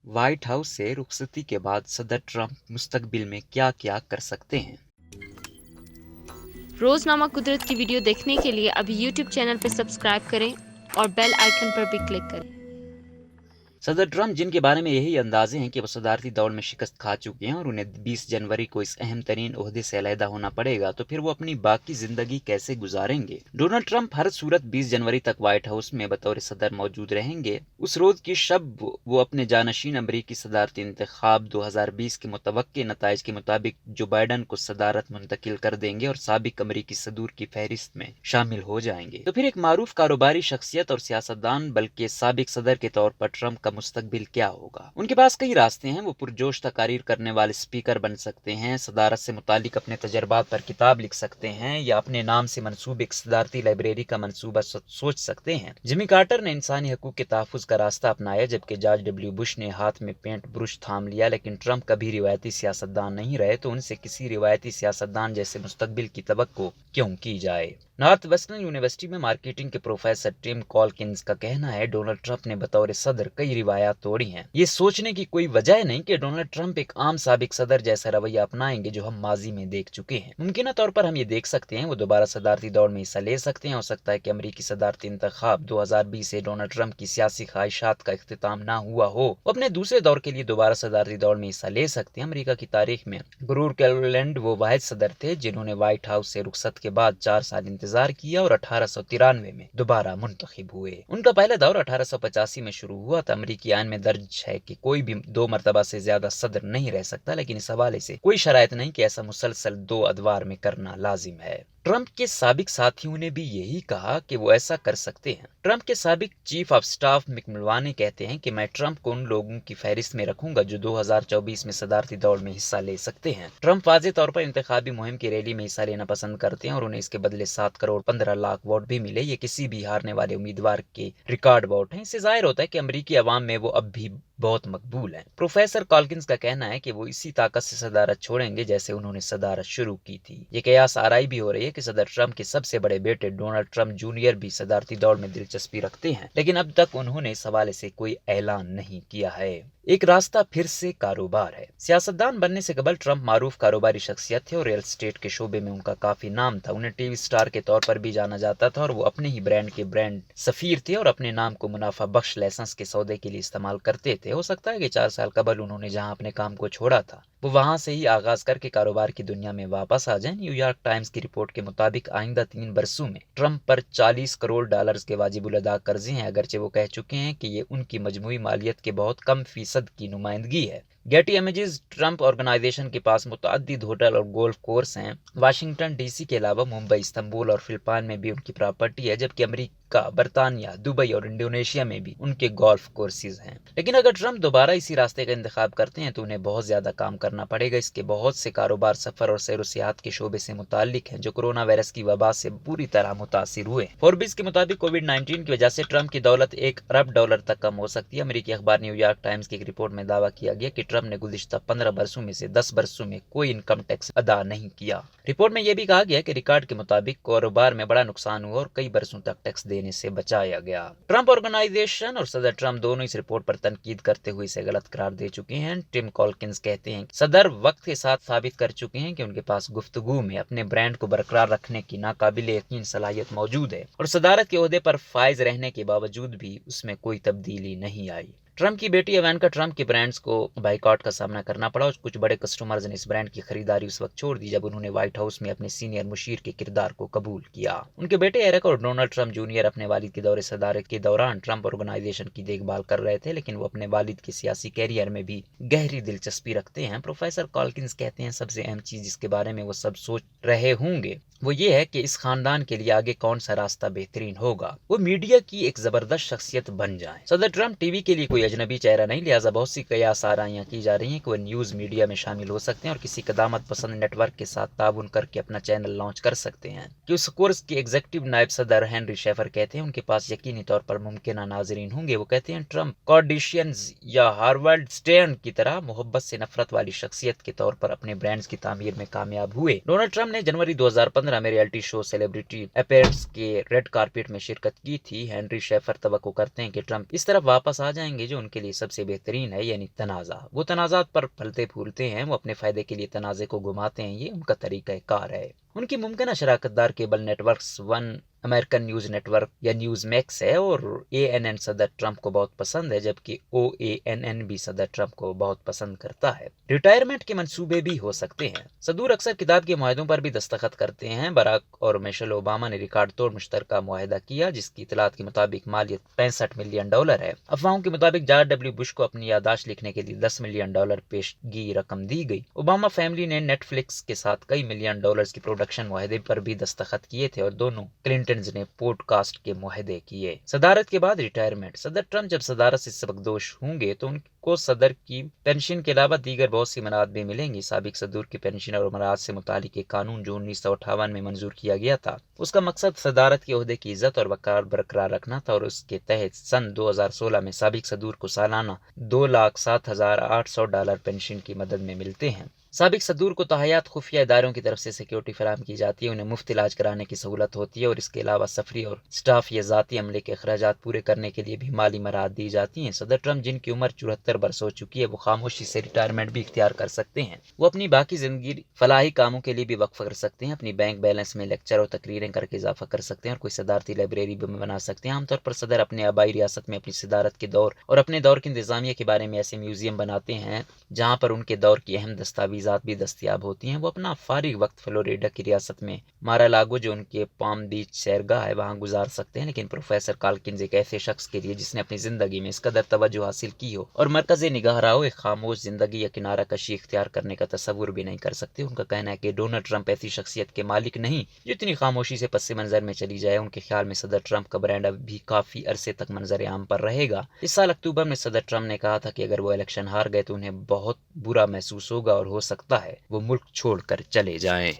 White house से रुखसती के बाद सदर ट्रंप मुस्तकबिल में क्या क्या कर सकते हैं? रोजनामा कुदरत की वीडियो देखने के लिए अभी यूट्यूब चैनल पर सब्सक्राइब करें और बेल आइकन पर भी क्लिक करें। सदर ट्रंप, जिनके बारे में यही अंदाजे हैं कि वो सदारती दौड़ में शिकस्त खा चुके हैं और उन्हें 20 जनवरी को इस अहम तरीन ओहदे से अलहदा होना पड़ेगा, तो फिर वो अपनी बाकी जिंदगी कैसे गुजारेंगे? डोनाल्ड ट्रंप हर सूरत 20 जनवरी तक व्हाइट हाउस में बतौर सदर मौजूद रहेंगे। उस रोज की शब वो अपने जानशीन अमरीकी सदारती इंतखाब 2020 के मुतवक्के नताइज के मुताबिक जो बाइडन को सदारत मुंतकिल कर देंगे और साबिक अमरीकी सदूर की फहरिस्त में शामिल हो जाएंगे। तो फिर एक मारूफ कारोबारी शख्सियत और सियासतदान बल्कि साबिक सदर के तौर पर ट्रंप का मुस्तकबिल क्या होगा? उनके पास कई रास्ते हैं। वो पुरजोश तकारीर करने वाले स्पीकर बन सकते हैं, सदारत से मुतालिक अपने तजर्बात पर किताब लिख सकते हैं, या अपने नाम से मनसूब एक सदारती लाइब्रेरी का मनसूबा सोच सकते हैं। जिमी कार्टर ने इंसानी हकूक के तहफ़्फ़ुज़ का रास्ता अपनाया, जबकि जॉर्ज डब्ल्यू बुश ने हाथ में पेंट ब्रश थाम लिया। लेकिन ट्रंप कभी रिवायती सियासतदान नहीं रहे, तो उनसे किसी रिवायती सियासतदान जैसे मुस्तकबिल की तवक्को क्यों की जाए? नॉर्थ वेस्टर्न यूनिवर्सिटी में मार्केटिंग के प्रोफेसर टिम कॉलकिंस का कहना है, डोनाल्ड ट्रंप ने बतौर सदर कई रिवायात तोड़ी हैं। ये सोचने की कोई वजह नहीं कि डोनाल्ड ट्रंप एक आम साबिक सदर जैसा रवैया अपनाएंगे जो हम माजी में देख चुके हैं। मुमकिन तौर पर हम ये देख सकते हैं वो दोबारा सदारती दौड़ में हिस्सा ले सकते हैं। हो सकता है कि अमरीकी सदारती इंतखाब 2020 से डोनाल्ड ट्रंप की सियासी ख्वाहिशात का इख्तिताम ना हुआ हो, वो अपने दूसरे दौर के लिए दोबारा सदारती दौड़ में हिस्सा ले सकते हैं। अमरीका की तारीख में गुरूर क्लेवेलैंड वो वाहिद सदर थे जिन्होंने व्हाइट हाउस से रुखसत के बाद 4 साल इंतजार किया और 1893 में दोबारा मुंतखब हुए। उनका पहला दौर 1885 में शुरू हुआ था। अमरीकी आइन में दर्ज है कि कोई भी 2 मरतबा से ज्यादा सदर नहीं रह सकता, लेकिन इस हवाले से कोई शराइत नहीं कि ऐसा मुसलसल 2 अदवार में करना लाजिम है। ट्रंप के साबिक साथियों ने भी यही कहा कि वो ऐसा कर सकते हैं। ट्रंप के साबिक चीफ ऑफ स्टाफ मिक मुल्वानी कहते हैं कि मैं ट्रंप को उन लोगों की फहरिस्त में रखूंगा जो 2024 में सदारती दौड़ में हिस्सा ले सकते हैं। ट्रंप वाज़ेह तौर पर इंतखाबी मुहिम की रैली में हिस्सा लेना पसंद करते हैं और उन्हें इसके बदले 7 करोड़ 15 लाख वोट भी मिले। ये किसी भी हारने वाले उम्मीदवार के रिकॉर्ड वोट हैं। इससे जाहिर होता है कि अमरीकी अवाम में वो अब भी बहुत मकबूल हैं। प्रोफेसर कॉलकिंस का कहना है कि वो इसी ताकत से सदारत छोड़ेंगे जैसे उन्होंने सदारत शुरू की थी। ये कयास आराई भी हो रही है कि सदर ट्रंप के सबसे बड़े बेटे डोनाल्ड ट्रंप जूनियर भी सदारती दौड़ में दिलचस्पी रखते हैं, लेकिन अब तक उन्होंने इस हवाले से कोई ऐलान नहीं किया है। एक रास्ता फिर से कारोबार है। सियासतदान बनने से कबल ट्रंप मारूफ कारोबारी शख्सियत थे और रियल एस्टेट के शोबे में उनका काफी नाम था। उन्हें टीवी स्टार के तौर पर भी जाना जाता था और वो अपने ही ब्रांड के ब्रांड सफीर थे और अपने नाम को मुनाफा बख्श लाइसेंस के सौदे के लिए इस्तेमाल करते थे। हो सकता है कि 4 साल कबल उन्होंने जहां अपने काम को छोड़ा था वो वहां से ही आगाज करके कारोबार की दुनिया में वापस आ जाए। न्यूयॉर्क टाइम्स की रिपोर्ट के मुताबिक आइंदा 3 बरसों में ट्रंप पर 40 करोड़ डॉलर्स के वाजिबुल अदा कर्जे हैं, अगरचे वो कह चुके हैं कि ये उनकी मजमूई मालियत के बहुत कम फीसद की नुमाइंदगी है। गेटी इमेजेस ट्रंप ऑर्गेनाइजेशन के पास मुतअद्दिद होटल और गोल्फ कोर्स हैं। वाशिंगटन डीसी के अलावा मुंबई, इस्तांबुल और फिलिपाइन में भी उनकी प्रॉपर्टी है, जबकि अमेरिका, बर्तानिया, दुबई और इंडोनेशिया में भी उनके गोल्फ कोर्सेज हैं। लेकिन अगर ट्रंप दोबारा इसी रास्ते का इंतखाब करते हैं तो उन्हें बहुत ज्यादा काम करना पड़ेगा। इसके बहुत से कारोबार सफर और सैर सियाहत के शोबे से मुताल्लिक हैं जो कोरोना वायरस की वबा से बुरी तरह मुतासिर हुए। फोर्ब्स के मुताबिक कोविड-19 की वजह से ट्रंप की दौलत $1 अरब तक कम हो सकती है। अमेरिकी अखबार न्यूयॉर्क टाइम्स की एक रिपोर्ट में दावा किया गया कि ट्रंप ने गुज़िश्ता 15 बरसों में से 10 बरसों में कोई इनकम टैक्स अदा नहीं किया। रिपोर्ट में यह भी कहा गया कि रिकॉर्ड के मुताबिक कारोबार में बड़ा नुकसान हुआ और कई बरसों तक टैक्स देने से बचाया गया। ट्रंप ऑर्गेनाइजेशन और सदर ट्रंप दोनों इस रिपोर्ट पर तनकीद करते हुए इसे गलत करार दे चुके हैं। टिम कॉलकिंस कहते हैं सदर वक्त के साथ साबित कर चुके हैं कि उनके पास गुफ्तगू में अपने ब्रांड को बरकरार रखने की नाकाबिल यकीन सलाहियत मौजूद है और सदारत के ओहदे पर फाइज रहने के बावजूद भी उसमें कोई तब्दीली नहीं आई। ट्रंप की बेटी इवांका ट्रंप के ब्रांड्स को बाइकआउट का सामना करना पड़ा और कुछ बड़े कस्टमर्स ने इस ब्रांड की खरीदारी उस वक्त छोड़ दी जब उन्होंने व्हाइट हाउस में अपने सीनियर मुशीर के किरदार को कबूल किया। उनके बेटे एरिक और डोनाल्ड ट्रंप जूनियर अपने वालिद के दौरे सदारत के दौरान ट्रंप ऑर्गेनाइजेशन की देखभाल कर रहे थे, लेकिन वो अपने वालिद के सियासी कैरियर में भी गहरी दिलचस्पी रखते हैं। प्रोफेसर कॉलकिंस कहते हैं सबसे अहम चीज जिसके बारे में वो सब सोच रहे होंगे वो ये है कि इस खानदान के लिए आगे कौन सा रास्ता बेहतरीन होगा। वो मीडिया की एक जबरदस्त शख्सियत बन जाएं। सदर ट्रंप टीवी के लिए कोई अजनबी चेहरा नहीं, लिहाजा बहुत सी कयास आराइयां की जा रही हैं कि वो न्यूज मीडिया में शामिल हो सकते हैं और किसी कदामत पसंद नेटवर्क के साथ ताउन करके अपना चैनल लॉन्च कर सकते हैं। कि उस कोर्स के एग्जीक्यूटिव नायब सदर हेनरी शेफर कहते हैं उनके पास यकीनी तौर पर मुमकिन नाजरीन होंगे। वो कहते हैं ट्रंप कॉर्डिशियंस या हार्वर्ड स्टेर्न की तरह मोहब्बत से नफरत वाली शख्सियत के तौर पर अपने ब्रांड्स की तामीर में कामयाब हुए। डोनाल्ड ट्रंप ने जनवरी 2015 में रियलिटी शो सेलिब्रिटी अपीयरेंस के रेड कारपेट में शिरकत की थी। हेनरी शेफर तवक्को करते हैं कि ट्रंप इस तरफ वापस आ जाएंगे جو ان کے لیے سب سے بہترین ہے، یعنی تنازع۔ وہ تنازعات پر پھلتے پھولتے ہیں، وہ اپنے فائدے کے لیے تنازع کو گھماتے ہیں، یہ ان کا طریقہ کار ہے۔ ان کی ممکنہ شراکت دار cable networks one American news network یا نیوز میکس ہے، اور ANN صدر ٹرمپ کو بہت پسند ہے، جبکہ OANN بھی صدر ٹرمپ کو بہت پسند کرتا ہے۔ ریٹائرمنٹ کے منصوبے بھی ہو سکتے ہیں۔ صدور اکثر کتاب کے معاہدوں پر بھی دستخط کرتے ہیں۔ براک اور میشل اوباما نے ریکارڈ توڑ مشترکہ معاہدہ کیا، جس کی اطلاعات کے مطابق مالیت $65 ملین ہے۔ افواہوں کے مطابق جارج ڈبلیو بش کو اپنی یادداشت لکھنے کے لیے $10 ملین پیشگی رقم دی گئی۔ اوباما فیملی نے نیٹ فلکس کے ساتھ کئی ملین ڈالرز کی پروڈکشن معاہدے پر بھی دستخط کیے تھے، اور دونوں کلنٹنز نے پوڈ کاسٹ کے معاہدے کیے۔ صدارت کے بعد ریٹائرمنٹ۔ صدر ٹرمپ جب صدارت سے سبکدوش ہوں گے تو ان کو صدر کی پینشن کے علاوہ دیگر بہت سی منافع بھی ملیں گی۔ سابق صدور کی پینشن اور امراض سے متعلق ایک قانون جو 1958 میں منظور کیا گیا تھا، اس کا مقصد صدارت کے عہدے کی عزت اور وقار برقرار رکھنا تھا، اور اس کے تحت سن 2016 میں سابق صدور کو سالانہ $2,07,800 پینشن کی مدد میں ملتے ہیں۔ سابق صدور کو تاحیات خفیہ اداروں کی طرف سے سیکیورٹی فراہم کی جاتی ہے، انہیں مفت علاج کرانے کی سہولت ہوتی ہے، اور اس کے علاوہ سفری اور اسٹاف یا ذاتی عملے کے اخراجات پورے کرنے کے لیے بھی مالی مراحت دی جاتی ہیں۔ صدر ٹرمپ، جن کی عمر 74 برس ہو چکی ہے، وہ خاموشی سے ریٹائرمنٹ بھی اختیار کر سکتے ہیں۔ وہ اپنی باقی زندگی فلاحی کاموں کے لیے بھی وقف کر سکتے ہیں، اپنی بینک بیلنس میں لیکچر اور تقریریں کر کے اضافہ کر سکتے ہیں، اور کوئی صدارتی لائبریری بھی بنا سکتے ہیں۔ عام طور پر صدر اپنے آبائی ریاست میں اپنی صدارت کے دور اور اپنے دور کی انتظامیہ کے بارے میں ایسے میوزیم بناتے ہیں جہاں پر ان کے دور کی اہم دستاویزات بھی دستیاب ہوتی ہیں۔ وہ اپنا فارغ وقت فلوریڈا کی ریاست میں مارالاگو، جو ان کے پام بیچ سیرگاہ ہے، وہاں گزار سکتے ہیں، لیکن پروفیسر کالکنز ایک ایسے شخص کے لیے جس نے اپنی زندگی میں اس قدر توجہ حاصل کی ہو اور مرکز نگاہ رہا ہو، ایک خاموش زندگی یا کنارہ کشی اختیار کرنے کا تصور بھی نہیں کر سکتے۔ ان کا کہنا ہے کہ ڈونلڈ ٹرمپ ایسی شخصیت کے مالک نہیں جو اتنی خاموشی سے پس منظر میں چلی جائے۔ ان کے خیال میں صدر ٹرمپ کا برانڈ اب بھی کافی عرصے تک منظر عام پر رہے گا۔ اس سال اکتوبر میں صدر ٹرمپ نے کہا تھا کہ اگر وہ الیکشن ہار گئے تو انہیں بہت برا محسوس ہوگا، اور ہو سکتا ہے وہ ملک چھوڑ کر چلے جائیں۔